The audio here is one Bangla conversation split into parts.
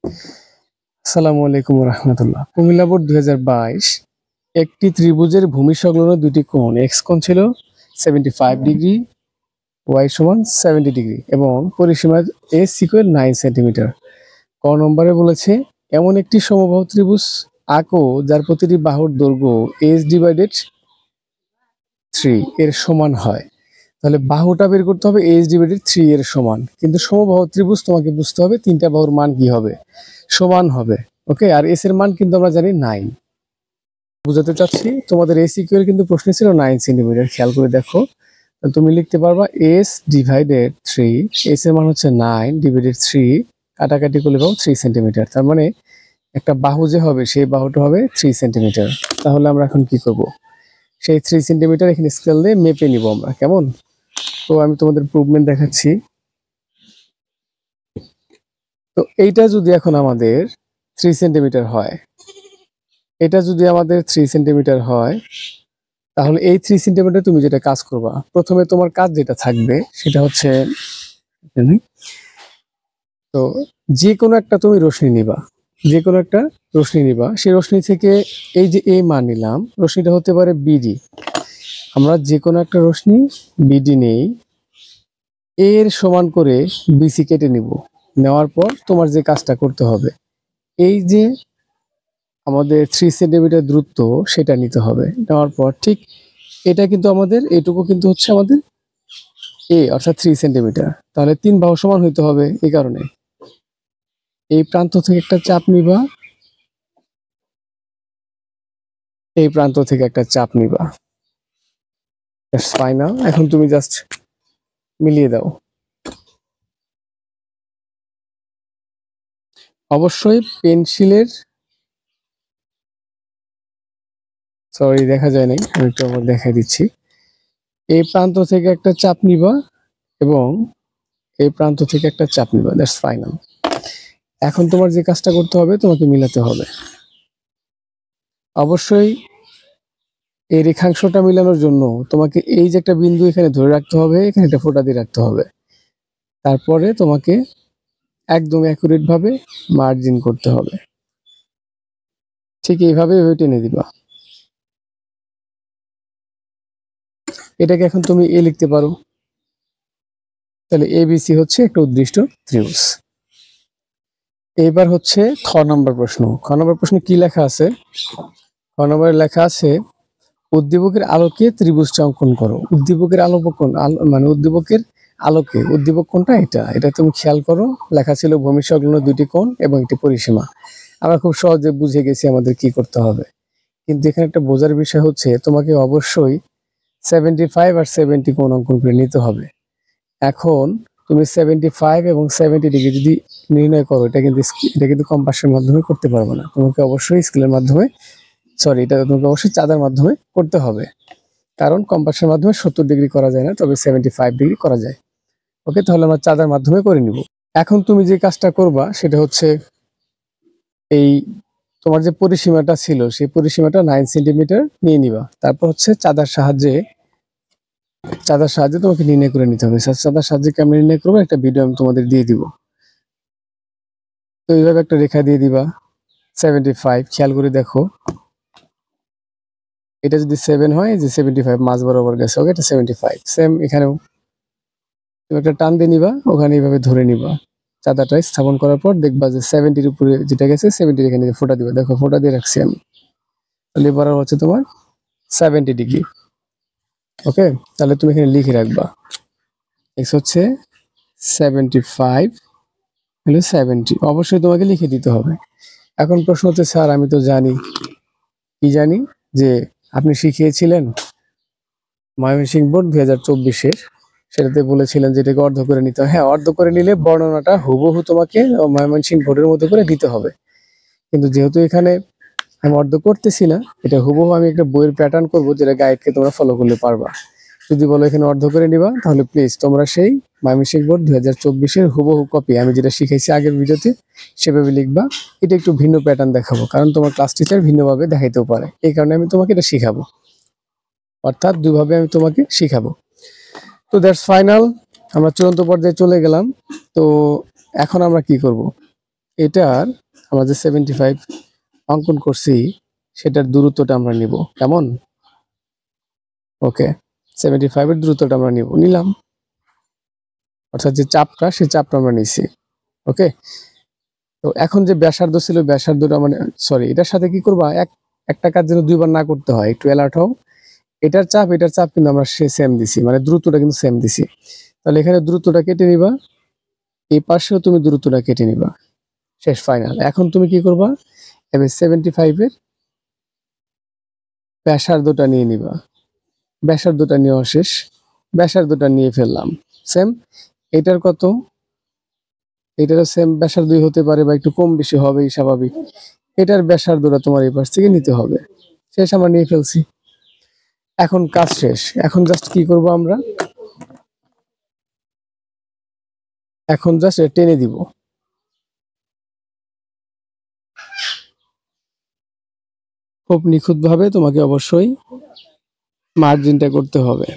আসসালামু আলাইকুম রহমতুল্লাহ। কুমিল্লা বোর্ড 2022 একটি ত্রিভুজের ভূমি সংলগ্ন দুটি কোণ এক্স কোণ ছিল 75 ডিগ্রি, ওয়াই সমান 70 ডিগ্রি এবং পরিসীমা এস ইকুয়াল 9 সেন্টিমিটার। ক নম্বরে বলেছে এমন একটি সমবাহু ত্রিভুজ আঁকো যার প্রতিটি বাহুর দৈর্ঘ্য এস ডিভাইডেড 3 এর সমান হয়। তাহলে বাহুটা বের করতে হবে এস ডিভাইডেড 3 এর সমান, কিন্তু সমবাহু ত্রিভুজ তোমাকে বুঝতে হবে তিনটা বাহুর মান কি হবে, সমান হবে। ওকে, আর এস এর মান কিন্তু আমরা জানি 9। বুঝাতে চাচ্ছি তোমাদের এস ইকুয়াল কিন্তু প্রশ্ন ছিল 9 সেন্টিমিটার। খেয়াল করে দেখো, তুমি লিখতে পারবা এস ডিভাইডেড 3, এস এর মান হচ্ছে 9 ডিভাইডেড 3, কাটাকাটি করলে পাবো 3 সেন্টিমিটার। তার মানে একটা বাহু যে হবে সেই বাহুটা হবে 3 সেন্টিমিটার। তাহলে আমরা এখন কি করব, সেই 3 সেন্টিমিটার এখানে স্কেল দিয়ে মেপে নিব আমরা, কেমন? তো আমি তোমাদের প্রুভমেন্ট দেখাচ্ছি। তো এইটা যদি এখন আমাদের 3 সেন্টিমিটার হয়, এটা যদি আমাদের 3 সেন্টিমিটার হয়, তাহলে এই 3 সেন্টিমিটার তুমি যেটা কাজ করবা, প্রথমে তোমার কাজ যেটা থাকবে সেটা হচ্ছে তো যে কোনো একটা তুমি রশ্মি নিবা, যে কোনো একটা রশ্মি নিবা, সেই রশ্মি থেকে এই যে এ মান নিলাম, রশ্মিটা হতে পারে বিডি। আমরা যে কোনো একটা রশ্মি বিডি নেই, এর সমান করে বিসি কেটে নিব। নেওয়ার পর তোমার যে কাজটা করতে হবে, এই যে আমাদের 3 সেন্টিমিটার দূরত্ব সেটা নিতে হবে। নেওয়ার পর ঠিক এটা কিন্তু আমাদের এইটুকু কিন্তু হচ্ছে আমাদের এ, অর্থাৎ 3 সেন্টিমিটার। তাহলে 3 বাহু সমান হইতে হবে। এই কারণে এই প্রান্ত থেকে একটা চাপ নিবা, এই প্রান্ত থেকে একটা চাপ নিবা। That's final. এখন তুমি জাস্ট মিলিয়ে দাও। অবশ্যই পেন্সিলের, সরি দেখা যায় নাই, আমি একটু আবার দেখাই দিচ্ছি। এই প্রান্ত থেকে একটা চাপ নিবা এবং এই প্রান্ত থেকে একটা চাপ নিবা। That's final. এখন তোমার যে কাজটা করতে হবে, তোমাকে মিলাতে হবে। অবশ্যই এই রেখাংশটা মিলানোর জন্য তোমাকে এই যে একটা বিন্দু এখানে ধরে রাখতে হবে, এখানে একটা ফোঁটা দিয়ে রাখতে হবে। তারপরে তোমাকে একদম অ্যাকুরেট ভাবে মার্জিন করতে হবে। ঠিক এইভাবে টেনে দিবা। এটাকে এখন তুমি এ লিখতে পারো। তাহলে এবিসি হচ্ছে একটা উদ্দিষ্ট ত্রিভুজ। এইবার হচ্ছে খ নম্বর প্রশ্ন। খ নম্বর প্রশ্নে কি লেখা আছে? খ নম্বরে লেখা আছে উদ্দীপকের আলোকে ত্রিভুজটা অঙ্কন করো। উদ্দীপকের মানে উদ্দীপকের আলোকে, উদ্দীপক কোনটা? এটা তুমি খেয়াল করো। লেখা ছিল ভূমি সংলগ্ন দুটি কোণ এবং একটি পরিসীমা। আমরা খুব সহজে বুঝে গেছি আমাদের কি করতে হবে, কিন্তু এখানে একটা বোঝার বিষয় হচ্ছে তোমাকে অবশ্যই 75 আর 70 কোণ অঙ্কন করে নিতে হবে। এখন তুমি 75 এবং 70 ডিগ্রি যদি নির্ণয় করো, এটা কিন্তু কম্পাসের মাধ্যমে করতে পারবে না। তোমাকে অবশ্যই স্কেলের মাধ্যমে, এটা তোমাকে অবশ্যই চাঁদার মাধ্যমে করতে হবে, কারণ কম্পাসের মাধ্যমে 70 ডিগ্রি করা যায় না, তবে 75 ডিগ্রি করা যায়। ওকে, তাহলে আমরা চাঁদার মাধ্যমে করে নিব। এখন তুমি যে কাজটা করবা সেটা হচ্ছে এই তোমার যে পরিসীমাটা ছিল সেই পরিসীমাটা 9 সেন্টিমিটার নিয়ে নিবা। তারপর হচ্ছে চাঁদার সাহায্যে তোমাকে নির্ণয় করে নিতে হবে। চাঁদার সাহায্যে কেমন নির্ণয় করবো একটা ভিডিও আমি তোমাদের দিয়ে দিব। তো এইভাবে একটা রেখা দিয়ে দিবা 75। খেয়াল করে দেখো, এটা যদি 7 হয়, যে 75 মাঝ বরাবর গেছে, ওকে, এটা 75। সেম এখানেও তুমি একটা টান দিয়ে নিবা, ওখানে এইভাবে ধরে নিবা। চাঁদাটা স্থাপন করার পর দেখবা যে 70-র উপরে যেটা গেছে 70 এখানে ফোঁটা দিবা। দেখো ফোঁটা দিয়ে রাখছি আমি। তাহলে বরাবর হচ্ছে তোমার 70 ডিগ্রি। ওকে, তাহলে তুমি এখানে লিখে রাখবা এক্স হচ্ছে 75 হলো 70। অবশ্যই তোমাকে লিখে দিতে হবে। এখন প্রশ্ন হচ্ছে, স্যার আমি তো জানি, কি জানি, যে আপনি শিখিয়েছিলেন ময়মনসিংহ বোর্ড 2024-এর, সেটাতে বলেছিলেন যে এটাকে অর্ধ করে নিতে হবে। হ্যাঁ, অর্ধ করে নিলে বর্ণনাটা হুবহু তোমাকে ময়মনসিংহ বোর্ডের মতো করে দিতে হবে। কিন্তু যেহেতু এখানে আমি অর্ধ করতেছি না, এটা হুবহু আমি একটা বইয়ের প্যাটার্ন করবো, যেটা গাইডকে তোমরা ফলো করলে পারবা। যদি বলো এখানে অর্ধ করে নিবা, তাহলে প্লিজ তোমরা সেই ময়মনসিংহ বোর্ড 2024-এর হুবহু কপি আমি যেটা শিখাইছি আগের ভিডিওতে সেভাবে লিখবা। এটা একটু ভিন্ন প্যাটার্ন দেখাবো, কারণ তোমার ক্লাস টিচার ভিন্নভাবে দেখাইতেও পারে। এই কারণে আমি তোমাকে এটা শিখাবো, অর্থাৎ দুইভাবে আমি তোমাকে শিখাবো। তো দ্যাটস ফাইনাল, আমরা চূড়ান্ত পর্যায়ে চলে গেলাম। তো এখন আমরা কি করব, এটার আমরা যে 75 অঙ্কন করছি সেটার দূরত্বটা আমরা নিব, কেমন? ওকে, 75 এর দূরত্বটা আমরা নিলাম, অর্থাৎ যে চাপটা সেই চাপটা আমরা নিছি। ওকে, তো এখন যে ব্যাসার্ধ ছিল ব্যাসার্ধটা মানে সরি এটার সাথে কি করবা, একটা কাজ যেন দুইবার না করতে হয়, একটু অ্যালার্ট হও। এটার চাপ কিন্তু আমরা সেম দিছি, মানে দূরত্বটা কিন্তু সেম দিছি। তাহলে এখানে দূরত্বটা কেটে নিবা, এই পাশেও তুমি দূরত্বটা কেটে নিবা, শেষ, ফাইনাল। এখন তুমি কি করবা, এবার 75 এর ব্যাসার্ধটা নিয়ে নিবা, ব্যাসার্ধটা নেওয়া শেষ, ব্যাসার্ধটা নিয়ে ফেললাম সেম। এটার কত, এটারও সেম ব্যাসার্ধই হতে পারে বা একটু কম বেশি হবেই স্বাভাবিক। এটার ব্যাসার্ধটা তোমার এই পাশ থেকে নিতে হবে, শেষ, আমরা নিয়ে ফেলছি। এখন কাজ শেষ, এখন জাস্ট কি করব আমরা, এখন জাস্ট টেনে দিব। খুব নিখুঁতভাবে তোমাকে অবশ্যই মার্জিনটা করতে হবে।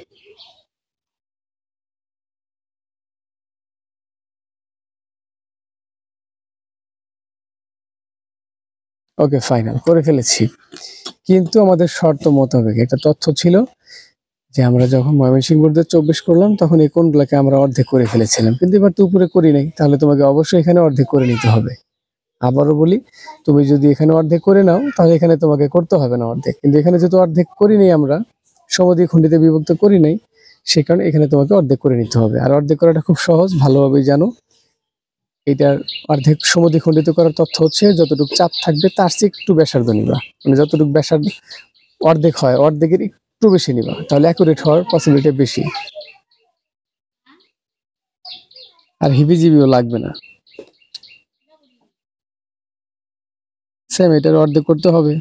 ওকে, ফাইনাল করে ফেলেছি। কিন্তু আমাদের শর্ত মোতাবেক একটা তথ্য ছিল যে আমরা যখন ময়মনসিংহ বোর্ডে 24 করলাম তখন এই কোণগুলোকে আমরা অর্ধেক করে ফেলেছিলাম, কিন্তু এবার তো উপরে করি নাই, তাহলে তোমাকে অবশ্যই এখানে অর্ধেক করে নিতে হবে। আবারও বলি, তুমি যদি এখানে অর্ধেক করে নাও তাহলে এখানে তোমাকে করতে হবে না অর্ধেক, কিন্তু এখানে যেহেতু অর্ধেক করি নাই, আমরা সমদ্বিখণ্ডিতে বিভক্ত করি নাই, সে কারণে এখানে তোমাকে অর্ধেক করে নিতে হবে। আর অর্ধেক করাটা খুব সহজ, ভালোভাবেই জানো। এটার অর্ধেক সমদ্বিখণ্ডিত করার তথ্য হচ্ছে যতটুকু চাপ থাকবে তার চেয়ে একটু ব্যাসার্ধ নিবা, মানে যতটুকু ব্যাসার্ধ অর্ধেক হয় অর্ধেকের একটু বেশি নিবা, তাহলে অ্যাকুরেট হওয়ার পসিবিলিটি বেশি, আর হিবিজিবিও লাগবে না। সেম এটার অর্ধেক করতে হবে।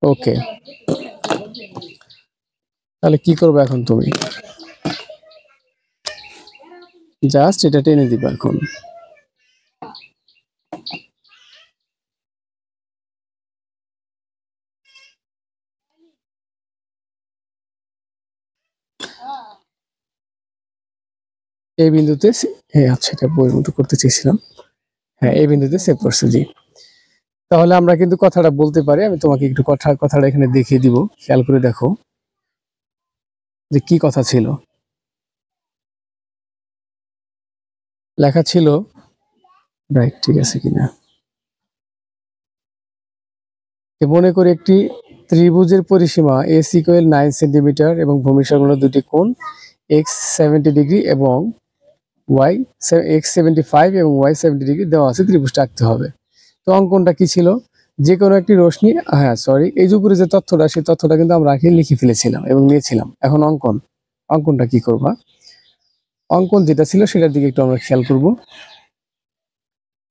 ওকে, তাহলে কি করবে এখন, তুমি জাস্ট এটা টেনে দিবা এখন। এই বিন্দুতে আচ্ছা, এটা বইয়ের মতো করতে চেয়েছিলাম। হ্যাঁ, এই বিন্দুতে সেভ করছে, জি। তাহলে আমরা কিন্তু কথাটা বলতে পারি, আমি তোমাকে একটু কথাটা এখানে দেখিয়ে দিব, খেয়াল করে দেখো যে কি কথা ছিল। লেখা ছিল, রাইট, ঠিক আছে কিনা, মনে করি একটি ত্রিভুজের পরিসীমা এস ইকুয়াল 9 সেন্টিমিটার এবং ভূমি সংলগ্ন দুটি কোণ এক্স 70 ডিগ্রি এবং ওয়াই এক্স 75 এবং ওয়াই 70 ডিগ্রি দেওয়া আছে, ত্রিভুজটা আঁকতে হবে। তো অঙ্কনটা কি ছিল, যে কোনো একটি রশ্মি, হ্যাঁ সরি, এই যে উপরে যে তথ্যটা সেই তথ্যটা কিন্তু আমরা আগে লিখে ফেলেছিলাম এবং নিয়েছিলাম। এখন অঙ্কনটা কি করবা, অঙ্কন যেটা ছিল সেটার দিকে একটু আমরা খেয়াল করব।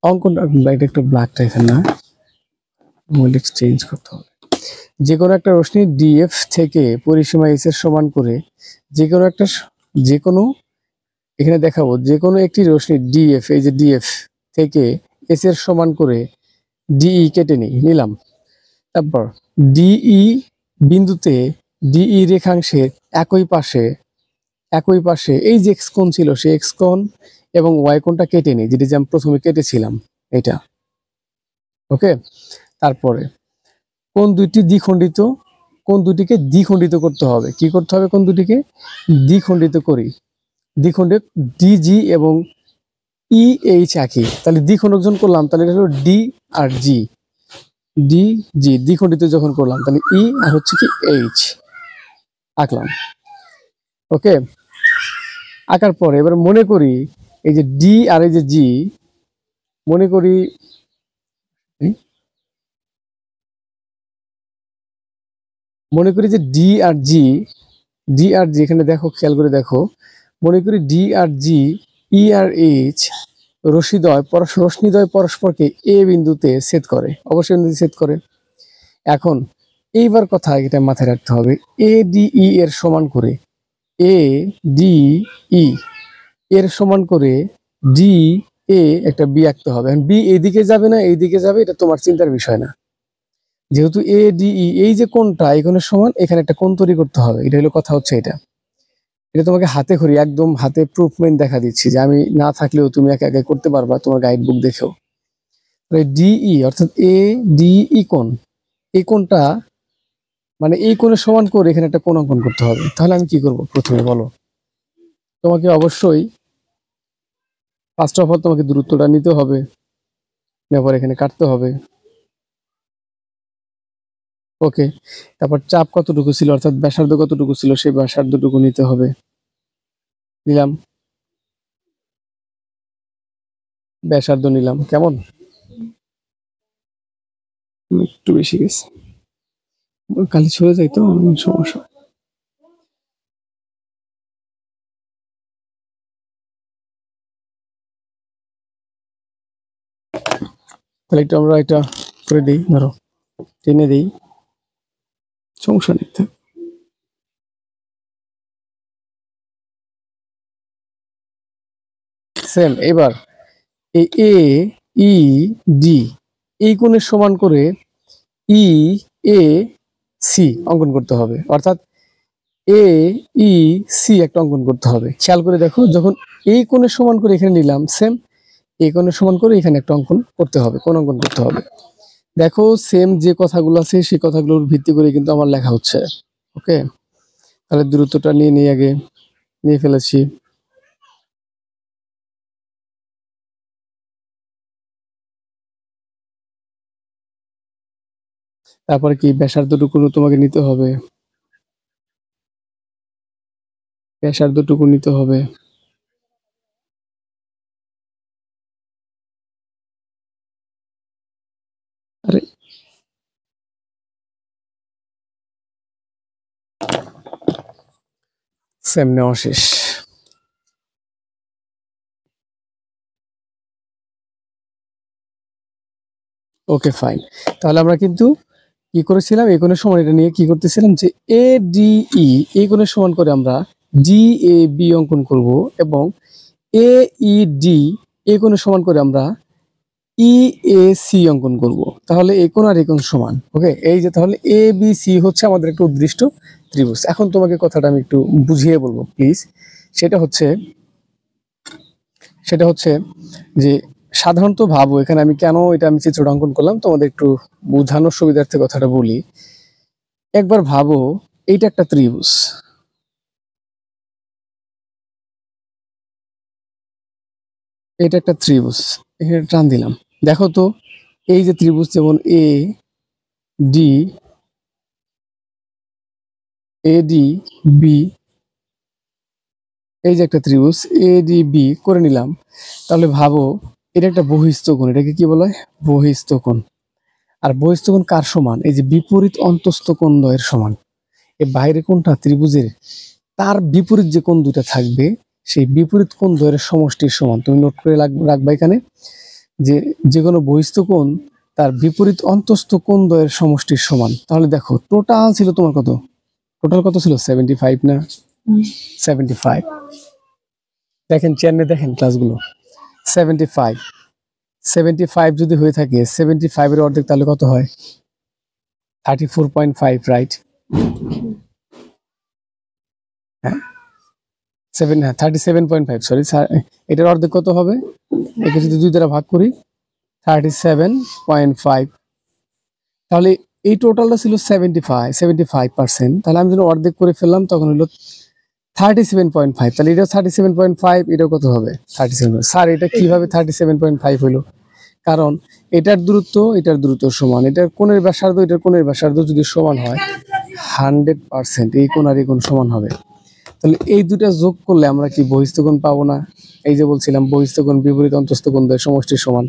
অঙ্কনটা এটা একটু ব্ল্যাক টাইপের না, চেঞ্জ করতে হবে। যে কোনো একটা রশ্মি ডিএফ থেকে পরিসীমা এস এর সমান করে যে কোনো এখানে দেখাবো, যে কোনো একটি রশ্মি ডিএফ, এই যে ডিএফ থেকে এস এর সমান করে ডিই কেটে নিলাম। তারপর ডিই বিন্দুতে ডিই রেখাংশের একই পাশে এই যে এক্স কোণ ছিল সেই এক্স কোণ এবং ওয়াই কোণটা কেটে নিই, যেটা যে আমি প্রথমে কেটেছিলাম এটা। ওকে, তারপরে কোণ দুটিকে দ্বিখণ্ডিত করতে হবে। কি করতে হবে, কোণ দুটিকে দ্বিখণ্ডিত করি, দ্বিখণ্ডিত ডিজি এবং ই এইচ আঁকি, তাহলে দ্বিখণ্ডকজন করলাম, তাহলে এটা হলো ডি আর জি, দ্বিখণ্ডিত যখন করলাম তাহলে ই আর হচ্ছে কি এইচ আঁকলাম। ওকে, আঁকার পরে এবার মনে করি এই যে ডি আর এই যে জি, মনে করি যে ডি আর জি এখানে দেখো, খেয়াল করে দেখো, মনে করি ডি আর জি, ই আর এইচ রশ্মিদ্বয় পরস্পরকে এ বিন্দুতে ছেদ করে, অবশ্যই বিন্দুতে ছেদ করে। এখন এইবার কথা এটা মাথায় রাখতে হবে, এ ডি ই এর সমান করে ডি এ একটা বি আঁকতে হবে। বি এইদিকে যাবে না এইদিকে যাবে, এটা তোমার চিন্তার বিষয় না, যেহেতু এ ডি ই এই যে কোণটা এই কোণের সমান, এখানে একটা কোণ তৈরি করতে হবে, এটা হলো কথা, হচ্ছে এটা। এটা তোমাকে হাতে খড়ি একদম হাতে প্রুফমেন্ট দেখা দিচ্ছি যে আমি না থাকলেও তুমি একা একা করতে পারবা তোমার গাইড বুক দেখেও। ডিই অর্থাৎ এ ডিই কোণ, এই কোণটা মানে এই কোণের সমান করে এখানে একটা কোণ অঙ্কন করতে হবে। তাহলে আমি কি করব প্রথমে বলো? তোমাকে অবশ্যই ফার্স্ট অফ অল তোমাকে দূরত্বটা নিতে হবে, তারপর এখানে কাটতে হবে। ওকে, তারপর চাপ কতটুকু ছিল অর্থাৎ ব্যাসার্ধ কতটুকু ছিল সেই ব্যাসার্ধটুকু নিতে হবে। নিলাম, ব্যাসার্ধ নিলাম। কেমন? একটু বেশি গেছে, কালি ছড়ে যাই তো সমস্যা। তাহলে একটু আমরা এটা করে দিই, ধরো টেনে দিই, সমস্যা নেই। সেম এবার এই এ ই ডি এই কোণের সমান করে ই এ সি অঙ্কন করতে হবে, অর্থাৎ এ ই সি একটা অঙ্কন করতে হবে। খেয়াল করে দেখো, যখন এই কোণের সমান করে এখানে নিলাম, সেম এই কোণের সমান করে এখানে একটা অঙ্কন করতে হবে, কোণ অঙ্কন করতে হবে। দেখো সেম যে কথাগুলো আছে সেই কথাগুলোর ভিত্তি করে কিন্তু আমার লেখা হচ্ছে। ওকে, তাহলে দূরত্বটা নিয়ে নিয়ে আগে নিয়ে ফেলেছি। তারপরে কি ব্যাসার্ধটুকু তোমাকে নিতে হবে, ব্যাসার্ধটুকু নিতে হবে। আরে সেম নেওয়া শেষ। ওকে ফাইন, তাহলে আমরা কিন্তু কি করেছিলাম, এই কোণের সমান এটা নিয়ে কি করতেছিলাম যে এ ডি ই এই কোণের সমান করে আমরা ডি এ বি অঙ্কন করব, এবং এ ই ডি এই কোণের সমান করে আমরা ই এ সি অঙ্কন করব। তাহলে এই কোণ আর এই কোণ সমান। ওকে, এই যে তাহলে এ বি সি হচ্ছে আমাদের একটা উদ্দৃষ্ট ত্রিভুজ। এখন তোমাকে কথাটা আমি একটু বুঝিয়ে বলবো প্লিজ। সেটা হচ্ছে যে সাধারণত ভাবো, এখানে আমি কেন এটা আমি চিত্রটা অঙ্কন করলাম তোমাদের একটু বোঝানোর সুবিধার্থে কথাটা বলি। একবার ভাবো, এইটা একটা ত্রিভুজ, এটা একটা ত্রিভুজ, এখানে টান দিলাম। দেখো তো এই যে ত্রিভুজ, যেমন এ ডি বি, এই যে একটা ত্রিভুজ এ ডি বি করে নিলাম। তাহলে ভাবো এটা একটা বহিস্থ কোণ, এটাকে কি বলা হয়? বহিস্থ কোণ। আর বহিস্থ কোণ কার সমান? এই যে বিপরীত অন্তস্থ কোণ দ্বয়ের সমান। এই বাইরে কোণটা ত্রিভুজের, তার বিপরীত যে কোণ দুটা থাকবে সেই বিপরীত কোণ দ্বয়ের সমষ্টির সমান। তুমি নোট করে রাখবা এখানে যে যে কোনো বহিস্থ কোণ তার বিপরীত অন্তস্থ কোণ দ্বয়ের সমষ্টির সমান। তাহলে দেখো টোটাল ছিল তোমার কত? টোটাল কত ছিল? 75 না? 75। দেখেন চেয়ারে দেখেন ক্লাসগুলো, 75 75 যদি হয়ে থাকে, 75 এর অর্ধেক তাহলে কত হয়? 34.5, রাইট? হ্যাঁ 37.5, সরি, এটার অর্ধেক কত হবে? একে যদি 2 দ্বারা ভাগ করি, 37.5। তাহলে এই টোটালটা ছিল 75%। তাহলে আমি যখন অর্ধেক করে ফেললাম তখন হলো 37.5। তাহলে এটাও 37.5, এটাও কত হবে? 37। স্যার এটা কিভাবে 37.5 হলো? কারণ এটার দূরত্ব সমান, এটার কোণের ব্যাসার্ধ এটার কোণের ব্যাসার্ধ যদি সমান হয় 100% এই কোণ আর এই কোণ সমান হবে। তাহলে এই দুটা যোগ করলে আমরা কি বহিস্থ কোণ পাবো না? এই যে বলছিলাম বহিস্থ কোণ বিপরীত অন্তস্থ কোণ দ্বয়ের সমষ্টির সমান।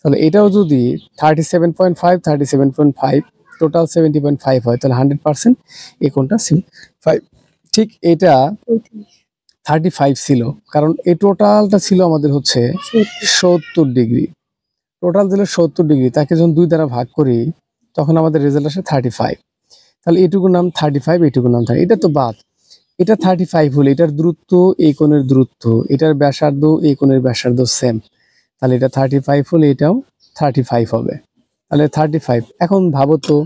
তাহলে এটাও যদি 37.5 37.5 টোটাল 70.5 হয়, তাহলে 100% এই কোণটা 5। ঠিক এটা 35 ছিল, কারণ এই টোটালটা ছিল আমাদের হচ্ছে 70 ডিগ্রি। টোটাল ছিল 70 ডিগ্রি, তাকে যখন 2 দ্বারা ভাগ করি তখন আমাদের রেজাল্ট আসে 35। তাহলে এটুকুর নাম 35, এটুকুর নাম 30। এটা তো বাদ, এটা 35 হলে এটার দূরত্ব এই কোণের দূরত্ব, এটার ব্যাসার্ধ এই কোণের ব্যাসার্ধ সেম। তাহলে এটা 35 হলে এটাও 35 হবে। তাহলে 35। এখন ভাবো তো,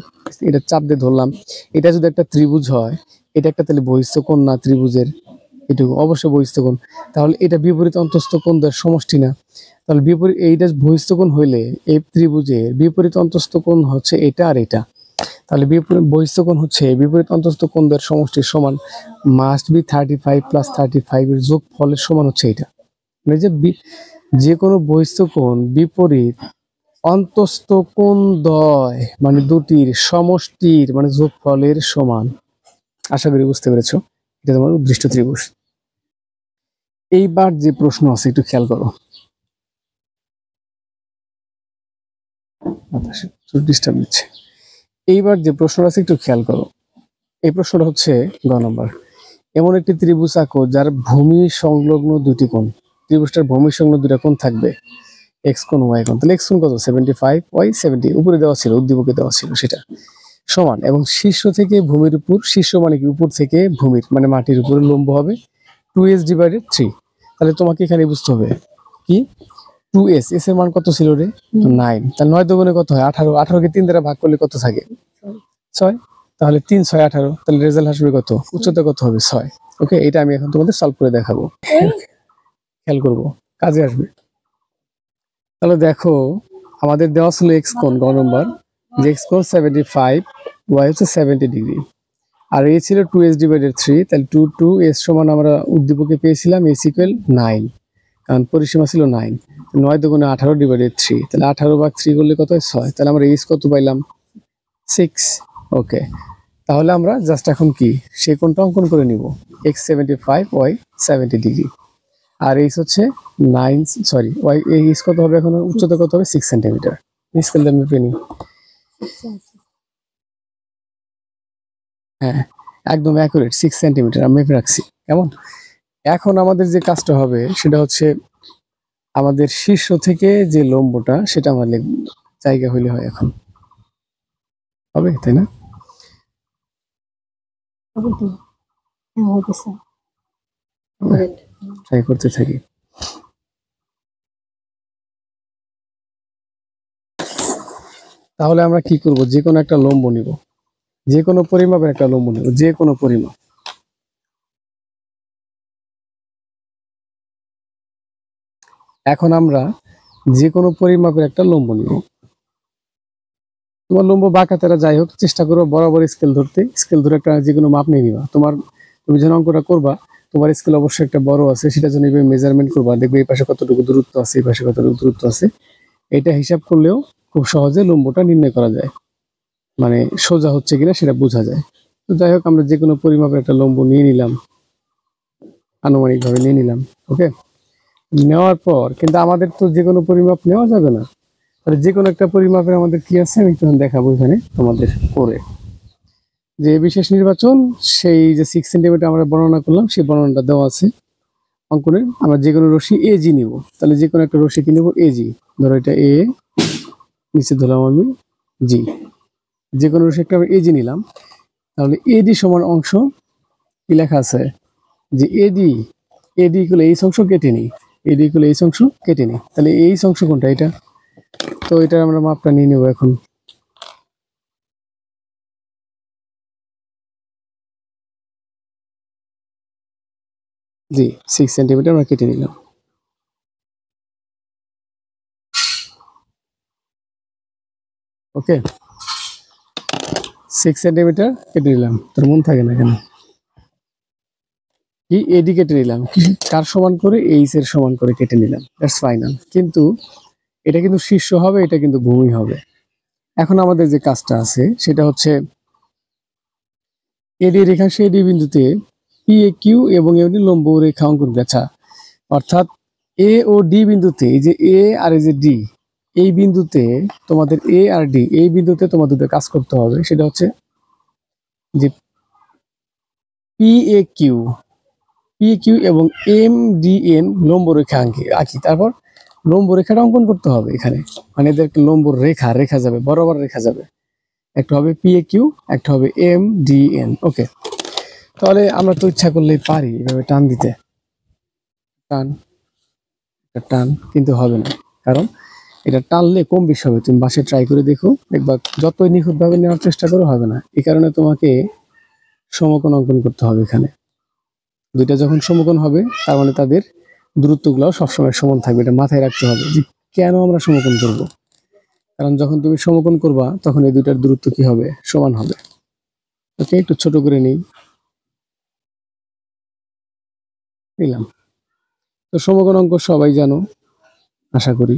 এটা চাপ দিয়ে ধরলাম, এটা যদি একটা ত্রিভুজ হয়, এটা একটা তাহলে বহিস্থ কোণ না ত্রিভুজের? এটুকু অবশ্যই বহিস্থ কোণ। তাহলে এটা বিপরীত অন্তস্থ কোণ দ্বয়ের সমষ্টি না? তাহলে বিপরীত এইটা বহিস্থ কোণ হইলে এই ত্রিভুজের বিপরীত অন্তস্থ কোণ হচ্ছে এটা আর এটা। তাহলে বিপরীত বহিস্থ কোণ হচ্ছে বিপরীত অন্তস্থ কোণ দ্বয়ের সমষ্টির সমান, মাস্ট বি 35 + 35 এর যোগফলের সমান হচ্ছে এটা। মানে যে কোনো বহিস্থ কোণ বিপরীত অন্তস্থ কোণ দ্বয় মানে দুটির সমষ্টির মানে যোগফলের সমান। আশা করি বুঝতে পেরেছো, এটা তোমার উদ্দৃষ্ট ত্রিভুজ। এইবার যে প্রশ্ন আছে একটু খেয়াল করো, ডিস্টার্ব দিচ্ছে। এইবার যে প্রশ্ন আছে একটু খেয়াল করো, এই প্রশ্নটা হচ্ছে গ নম্বর। এমন একটি ত্রিভুজ আঁকো যার ভূমি সংলগ্ন দুটি কোণ। ত্রিভুজটার ভূমি সংলগ্ন দুটা কোণ থাকবে, এক্স কোণ ওয়াই কোণ। তাহলে এক্স কোণ কত? 75, ওয়াই 70, উপরে দেওয়া ছিল, উদ্দীপকে দেওয়া ছিল সেটা সমান। এবং শীর্ষ থেকে ভূমির উপর, শীর্ষ মানে কি উপর থেকে ভূমির মানে মাটির উপরে লম্ব হবে 2s/3। তাহলে তোমাকে এখানে বুঝতে হবে কি 2s, এস এর মান কত ছিল রে? 9। তাহলে 9 দুগুণে কত হয়? 18। 18 কে 3 দ্বারা ভাগ করলে কত থাকে? 6। তাহলে 3 6 18। তাহলে রেজাল্ট আসবে কত? উচ্চতা কত হবে? 6। ওকে, এটা আমি এখন তোমাদের সলভ করে দেখাবো, খেয়াল করবো, কাজে আসবে। তাহলে দেখো আমাদের দেওয়া ছিল এক্স কোণ গ নম্বর, যে এক্স কোণ 75, ওয়াই হচ্ছে 70 ডিগ্রি, আর এ ছিল 2s/3। তাহলে 2s সমান আমরা উদ্দীপকে পেয়েছিলাম s = 9, কারণ পরিসীমা ছিল 9। 9 দুগুণে 18/3, তাহলে 18/3 করলে কত হয়? 6। তাহলে আমরা s কত পাইলাম? 6। ওকে, তাহলে আমরা জাস্ট এখন কি সেই কোণটা অঙ্কন করে নিব, x 75, y 70 ডিগ্রি, আর এইচ হচ্ছে 9, সরি ওয়াই এইচ কত হবে এখন? উচ্চতা কত হবে? 6 সেন্টিমিটার। স্কেল দিয়ে মেপে নিই। হ্যাঁ, একদম অ্যাকুরেট 6 সেন্টিমিটার আমি মেপে রাখছি। কেমন? এখন আমাদের যে কাজটা হবে সেটা হচ্ছে আমাদের শীর্ষ থেকে যে লম্বটা সেটা আমার জায়গা হইলে হয়, এখন হবে তাই না? ট্রাই করতে থাকি। তাহলে আমরা কি করব? যে কোনো একটা লম্ব নিব, যে কোনো পরিমাপের একটা লম্ব নিব, যে কোনো পরিমাপ। এখন আমরা যে কোনো পরিমাপের একটা লম্ব নিব। তোমার লম্ব বাঁকা তেরা যাই হোক, চেষ্টা করো বরাবর স্কেল ধরতে। স্কেল ধরে একটা যে কোনো মাপ নিয়ে নিবা। তুমি যখন অঙ্কটা করবা তোমার স্কেল অবশ্যই একটা বড় আছে, সেটা জন্য মেজারমেন্ট করবা, দেখবে এই পাশে কতটুকু দূরত্ব আছে, এই পাশে কতটুকু দূরত্ব আছে। এটা হিসাব করলেও খুব সহজে লম্বটা নির্ণয় করা যায়, মানে সোজা হচ্ছে কিনা সেটা বোঝা যায়। তো যাই হোক, আমরা যে কোনো পরিমাপের একটা লম্ব নিয়ে নিলাম, আনুমানিকভাবে নিয়ে নিলাম। ওকে, নেওয়ার পর কিন্তু আমাদের তো যে কোনো পরিমাপ নেওয়া যাবে না, তাহলে যে কোনো একটা পরিমাপের আমাদের কি আছে আমি তখন দেখাবো এখানে তোমাদের করে। যে বিশেষ নির্বাচন, সেই যে 6 সেন্টিমিটার আমরা বর্ণনা করলাম, সেই বর্ণনাটা দেওয়া আছে অঙ্কনের। আমরা যে কোনো রশ্মি এজি নিব, তাহলে যে কোনো একটা রশ্মি কি নিব? এজি। ধরো এটা এ, নিচে ধরলাম আমি জি, যে কোনো রশ্মি একটা এজি নিলাম। তাহলে এডি সমান অংশ কি লেখা আছে? যে এডি ইকুয়াল এই অংশ কেটে নিই, এডি ইকুয়াল এই অংশ কেটে নিই। তাহলে এই অংশ কোনটা? এটা। তো এটা আমরা মাপটা নিয়ে নেব এখন। জি, 6 সেন্টিমিটার আমরা কেটে নিলাম। ওকে, 6 সেন্টিমিটার কেটে নিলাম। তোর মন থাকে না কেন? কি এডি কেটে নিলাম, কার সমান করে? এইচ এর সমান করে কেটে নিলাম। That's final. কিন্তু এটা কিন্তু শীর্ষ হবে, এটা কিন্তু ভূমি হবে। এখন আমাদের যে কাজটা আছে সেটা হচ্ছে এডি রেখাংশ এডি বিন্দুতে পি এ কিউ এবং এমনি লম্ব রেখা অঙ্কন গেছা, অর্থাৎ এ ও ডি বিন্দুতে, এই যে এ আর এই যে ডি, এই বিন্দুতে তোমাদের এ আর ডি, এই বিন্দুতে তোমাদের কাজ করতে হবে। সেটা হচ্ছে যে পি এ কিউ এবং এম ডি এন লম্ব রেখা আঁকি। তারপর লম্ব রেখাটা অঙ্কন করতে হবে এখানে, মানে এদেরকে লম্ব রেখা যাবে, বরাবর রেখা যাবে। একটা হবে পি এ কিউ, একটা হবে এম ডি এন। ওকে, তাহলে আমরা তো ইচ্ছা করলেই পারি এভাবে টান দিতে, টান কিন্তু হবে না, কারণ এটা টানলে কম বেশি হবে। তুমি বাসায় ট্রাই করে দেখো, দেখবা যতই নিখুঁতভাবে নেওয়ার চেষ্টা করো হবে না। এই কারণে তোমাকে সমকোণ অঙ্কন করতে হবে এখানে। দুইটা যখন সমকোণ হবে তার মানে তাদের দূরত্বগুলো সবসময় সমান থাকবে। এটা মাথায় রাখতে হবে যে কেন আমরা সমকোণ করব। কারণ যখন তুমি সমকোণ করবা তখন এই দুইটার দূরত্ব কি হবে? সমান হবে। ওকে, একটু ছোট করে নিলাম। তো সমকোণ অঙ্ক সবাই জানো আশা করি।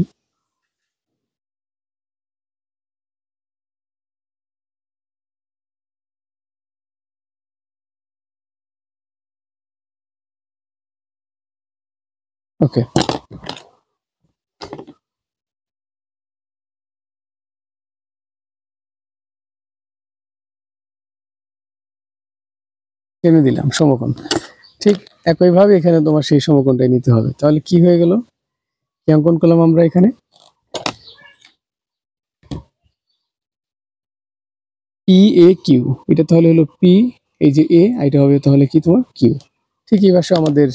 ওকে, টেনে দিলাম সমকোণ। ঠিক একইভাবে এখানে তোমার সেই সমকোণটাই নিতে হবে। তাহলে কি হয়ে গেল? কি অঙ্কন করলাম আমরা এখানে? পি এ কিউ, এটা তাহলে হলো পি, এই যে এ, এটা হবে তাহলে কি তোমার কিউ। ঠিক এই পাশে আমাদের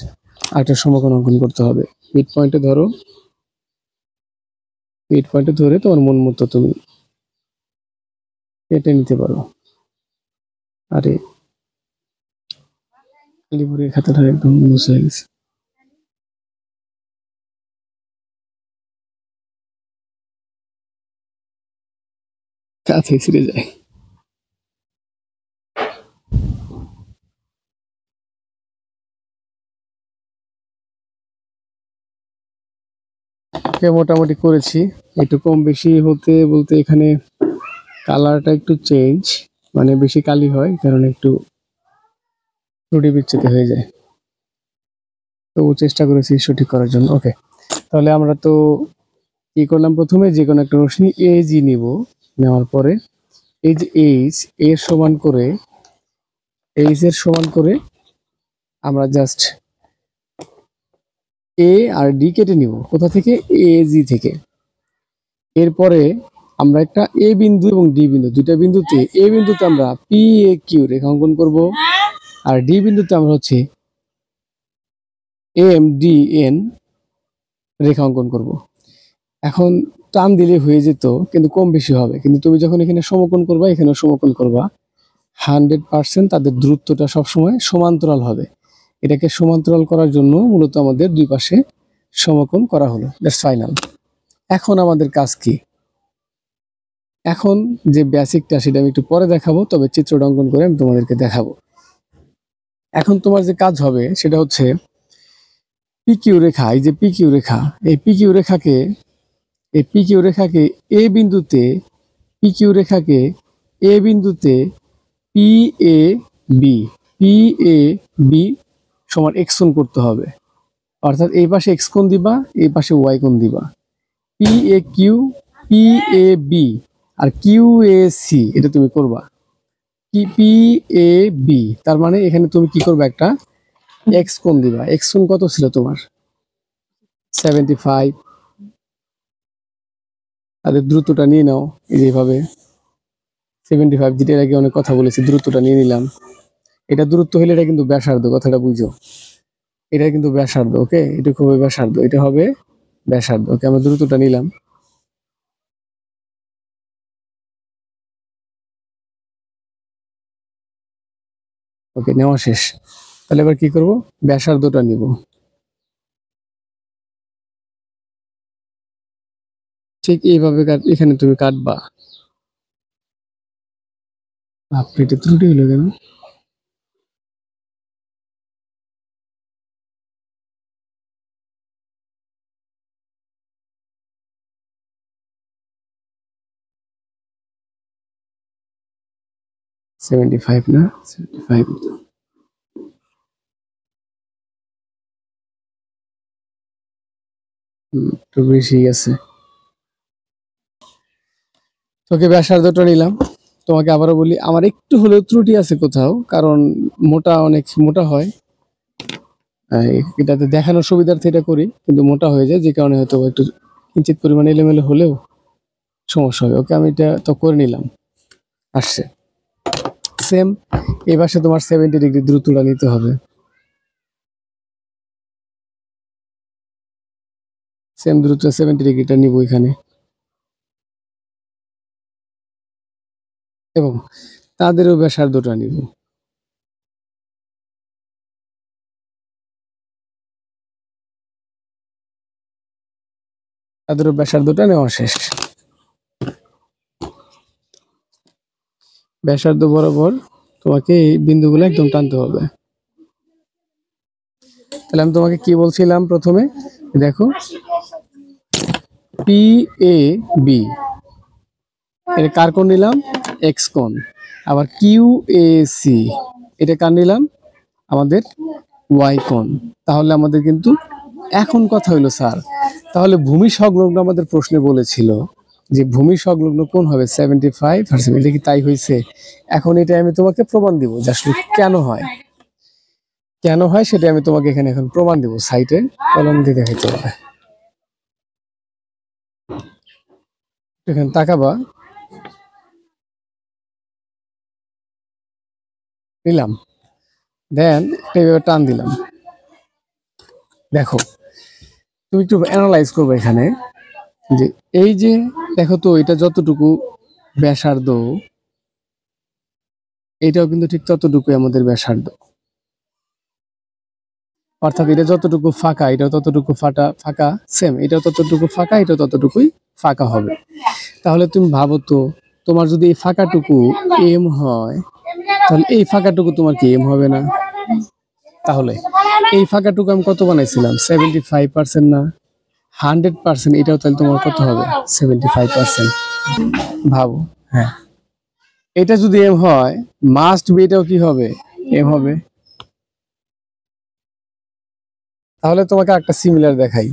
একটা সমকোণ অঙ্কন করতে হবে। মিড পয়েন্টে ধরো, মিড পয়েন্টে ধরে তোমার মন মতো তুমি কেটে নিতে পারো। আরে লিপুরের খাতাটা একদম মুছে হয়ে গেছে, কাছে ছিঁড়ে যায়। মোটামুটি করেছি, একটু কম বেশি হতে বলতে এখানে কালারটা একটু চেঞ্জ, মানে বেশি কালি হয় কারণ একটু ত্রুটি বিচ্যুতি হয়ে যায়। তো চেষ্টা করেছি সঠিক করার জন্য। ওকে, তাহলে আমরা তো কি করলাম? প্রথমে যে কোনো একটা রশ্মি এ জি নিব, নেওয়ার পরে এই যে এইচ এর সমান করে, এইচ এর সমান করে আমরা জাস্ট এ আর ডি কেটে নিব। কোথা থেকে? এ জি থেকে। এরপরে আমরা একটা এ বিন্দু এবং ডি বিন্দু, দুইটা বিন্দুতে, এ বিন্দুতে আমরা পি এ কিউ রেখা অঙ্কন করব, আর ডি বিন্দুতে আমরা হচ্ছে এম ডি এন রেখা অঙ্কন করব। এখন টান দিলে হয়ে যেত, কিন্তু কম বেশি হবে। কিন্তু তুমি যখন এখানে সমকোণ করবা, এখানে সমকোণ করবা, 100% তাদের দূরত্বটা সবসময় সমান্তরাল হবে। এটাকে সমান্তরাল করার জন্য মূলত আমাদের দুই পাশে সমকোণ করা হলো। That's final. এখন আমাদের কাজ কি? এখন যে বেসিকটা সেটা আমি একটু পরে দেখাবো, তবে চিত্রটা অঙ্কন করে আমি তোমাদেরকে দেখাবো। এখন তোমার যে কাজ হবে সেটা হচ্ছে পিকিউ রেখা, এই যে পিকিউ রেখা, এই পিকিউ রেখাকে, এই পিকিউ রেখাকে এ বিন্দুতে, পিকিউ রেখাকে এ বিন্দুতে P A B, P A B সমান এক্স কোণ করতে হবে। অর্থাৎ এই পাশে এক্স কোণ দিবা, এই পাশে ওয়াই কোণ দিবা। P A Q, P A B আর কিউ এ সি, এটা তুমি করবা। কি পি এ বি, তার মানে এখানে তুমি কি করবে? একটা এক্স কোণ দিবা। এক্স কোণ কত ছিল তোমার? 75। তাদের দ্রুতটা নিয়ে নাও, এই যেভাবে 75, যেটা এর আগে অনেক কথা বলেছি, দ্রুতটা নিয়ে নিলাম। এটা দূরত্ব হলে এটা কিন্তু ব্যাসার্ধ, কথাটা বুঝো। এটা কিন্তু ব্যাসার্ধ। ওকে, এটা খুবই ব্যাসার্ধ, এটা হবে ব্যাসার্ধ। ওকে, আমরা দ্রুতটা নিলাম। ওকে, নেওয়া শেষ। তাহলে এবার কি করব? ব্যাসার্ধটা নিব। ঠিক এইভাবে এখানে তুমি কাটবা। আপনি এটা ত্রুটি হলো কেন? সেভেন্টি ফাইভ না, 75 একটু বেশি আছে। তোকে ব্যাসার্ধটা নিলাম। তোমাকে আবারও বলি, আমার একটু হলেও ত্রুটি আছে কোথাও, কারণ মোটা অনেক মোটা হয়। এটাতে দেখানোর সুবিধার্থে এটা করি, কিন্তু মোটা হয়ে যায়, যে কারণে হয়তো একটু কিঞ্চিত পরিমাণে এলোমেলো হলেও সমস্যা হবে। ওকে, আমি এটা তো করে নিলাম, আসছে। সেম এই পাশে তোমার 70 ডিগ্রি দ্রুতটা নিতে হবে। সেম দ্রুত 70 ডিগ্রিটা নিব এখানে, এবং তাদেরও ব্যাসার্ধটা নিব। তাদেরও ব্যাসার্ধটা নেওয়া শেষ। ব্যাসার্ধ বরাবর তোমাকে এই বিন্দুগুলো একদম টানতে হবে। তাহলে আমি তোমাকে কি বলছিলাম প্রথমে, দেখো পি এ বি, এটা কার কোণ নিলাম? এক্স কোণ। আবার কিউ এ সি, এটা কার নিলাম? আমাদের ওয়াই কোণ। তাহলে আমাদের কিন্তু এখন কথা হইলো স্যার, তাহলে ভূমি সংলগ্ন আমাদের প্রশ্নে বলেছিল যে ভূমি সংলগ্ন কোণ হবে 75%। এটা কি তাই হয়েছে? এখন এটা আমি তোমাকে প্রমাণ দিব যে আসলে কেন হয়, কেন হয় সেটা আমি তোমাকে এখানে এখন প্রমাণ দিব। সাইটে কলম দিয়ে দেখাইতে হবে। এখানে তাকাবা, নিলাম, দেন এইভাবে টান দিলাম। দেখো তুমি একটু অ্যানালাইজ করবে এখানে যে এই যে দেখো তো এটা যতটুকু ব্যাসার্ধ, এটাও কিন্তু ঠিক ততটুকুই আমাদের ব্যাসার্ধ। অর্থাৎ এটা যতটুকু ফাঁকা এটাও ততটুকু ফাঁকা, সেম এটাও ততটুকু ফাঁকা, এটাও ততটুকুই ফাঁকা হবে। তাহলে তুমি ভাবো তো, তোমার যদি এই ফাঁকাটুকু এম হয়, তাহলে এই ফাঁকাটুকু তোমার কি এম হবে না? তাহলে এই ফাঁকাটুকু আমি কত বানাইছিলাম? 75% না 100%? এটাও তাহলে তোমার কত হবে? 75%। ভাবো, হ্যাঁ, এটা যদি এম হয়, মাস্ট বি এটাও কি হবে? এম হবে। তাহলে তোমাকে একটা সিমিলার দেখাই,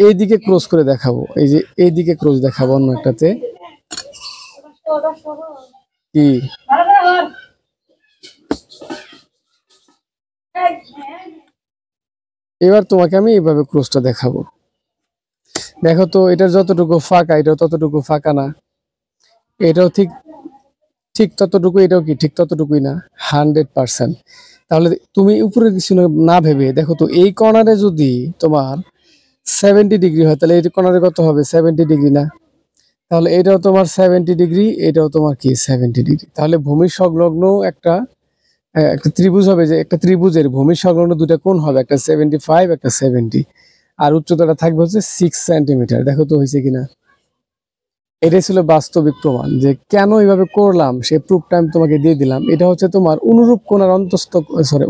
এইদিকে ক্রস করে দেখাবো। এই যে এইদিকে ক্রস দেখাবো অন্য একটাতে, কি এবার তোমাকে আমি এইভাবে ক্রসটা দেখাবো। দেখো তো এটার যতটুকু ফাঁকা এটাও ততটুকু ফাঁকা না, এটাও ঠিক ঠিক ততটুকু, এটাও কি ঠিক ততটুকুই না? 100%। তাহলে তুমি উপরের কিছু না ভেবে দেখো তো, এই কর্নারে যদি তোমার 70 ডিগ্রি হয়, তাহলে এই কর্নারে কত হবে? 70 ডিগ্রি না? তাহলে এটাও তোমার 70 ডিগ্রি, এটাও তোমার কি 70 ডিগ্রি। তাহলে ভূমি সংলগ্ন একটা একটা ত্রিভুজ হবে, যে একটা ত্রিভুজের ভূমি সংলগ্ন দুটা কোণ হবে, একটা 75, একটা 70, আর উচ্চতাটা থাকবে হচ্ছে 6 সেন্টিমিটার। দেখো তো হয়েছে কিনা? এটাই ছিল বাস্তবিক প্রমাণ যে কেন এইভাবে করলাম, সে প্রুফটা আমি তোমাকে দিয়ে দিলাম। এটা হচ্ছে তোমার অনুরূপ কোণ আর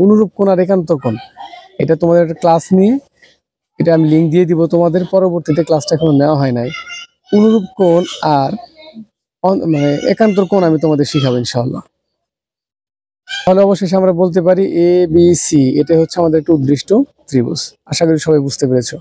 অনুরূপ কোণ আর একান্তর কোণ। এটা তোমাদের একটা ক্লাস নিয়ে, এটা আমি লিঙ্ক দিয়ে দিব তোমাদের, পরবর্তীতে ক্লাসটা এখনো নেওয়া হয় নাই। অনুরূপ কোণ আর মানে একান্তর কোণ আমি তোমাদের শিখাবো ইনশাআল্লাহ। তাহলে অবশেষে আমরা বলতে পারি এ বি সি এটা হচ্ছে আমাদের একটা উদ্দিষ্ট ত্রিভুজ। আশা করি সবাই বুঝতে পেরেছো।